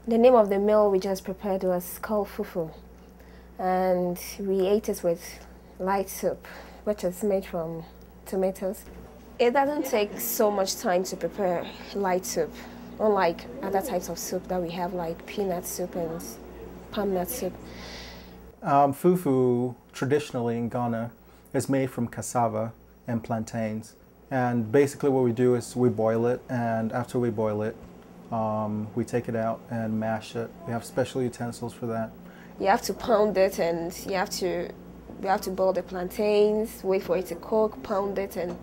The name of the meal we just prepared was called fufu, and we ate it with light soup, which is made from tomatoes. It doesn't take so much time to prepare light soup, unlike other types of soup that we have, like peanut soup and palm nut soup. Fufu, traditionally in Ghana, is made from cassava and plantains. And basically what we do is we boil it, and after we boil it, we take it out and mash it. We have special utensils for that. You have to pound it, and you have to boil the plantains, wait for it to cook, pound it, and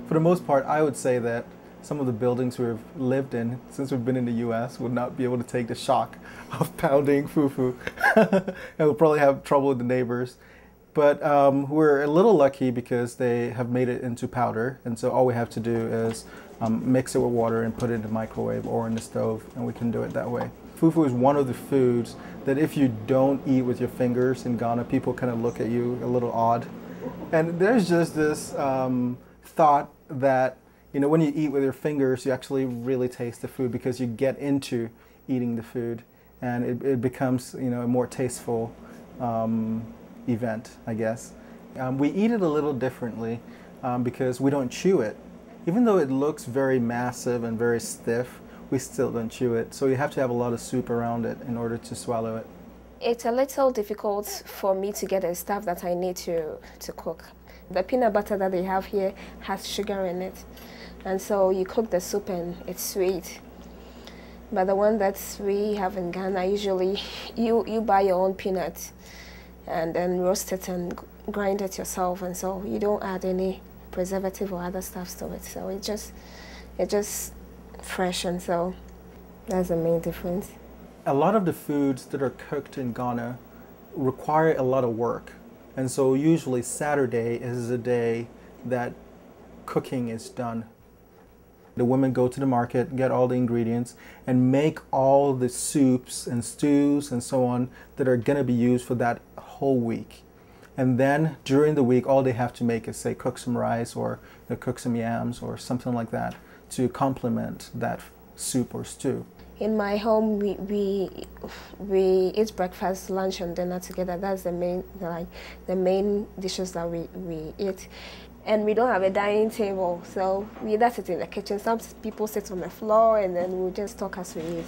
for the most part, I would say that some of the buildings we've lived in since we've been in the US would not be able to take the shock of pounding fufu. And we'll probably have trouble with the neighbors. But we're a little lucky because they have made it into powder, and so all we have to do is mix it with water and put it in the microwave or in the stove, and we can do it that way. Fufu is one of the foods that if you don't eat with your fingers in Ghana, people kind of look at you a little odd. And there's just this thought that, you know, when you eat with your fingers, you actually really taste the food because you get into eating the food, and it becomes, you know, a more tasteful event, I guess. We eat it a little differently because we don't chew it. Even though it looks very massive and very stiff, we still don't chew it. So you have to have a lot of soup around it in order to swallow it. It's a little difficult for me to get the stuff that I need to cook. The peanut butter that they have here has sugar in it, and so you cook the soup and it's sweet. But the one that we have in Ghana, usually you buy your own peanuts and then roast it and grind it yourself, and so you don't add any preservative or other stuffs to it. So it's just fresh, and so that's the main difference. A lot of the foods that are cooked in Ghana require a lot of work, and so usually Saturday is a day that cooking is done. The women go to the market, get all the ingredients, and make all the soups and stews and so on that are going to be used for that whole week. And then during the week, all they have to make is, say, cook some rice or cook some yams or something like that to complement that soup or stew. In my home, we eat breakfast, lunch, and dinner together. That's the main dishes that we eat. And we don't have a dining table, so we either sit in the kitchen. Some people sit on the floor, and then we just talk as we eat.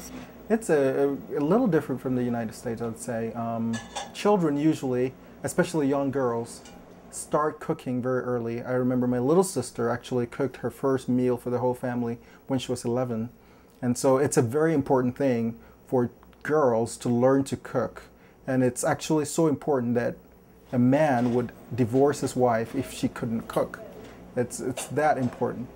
It's a little different from the United States, I would say. Children usually, especially young girls, start cooking very early. I remember my little sister actually cooked her first meal for the whole family when she was 11. And so it's a very important thing for girls to learn to cook. And it's actually so important that a man would divorce his wife if she couldn't cook. It's that important.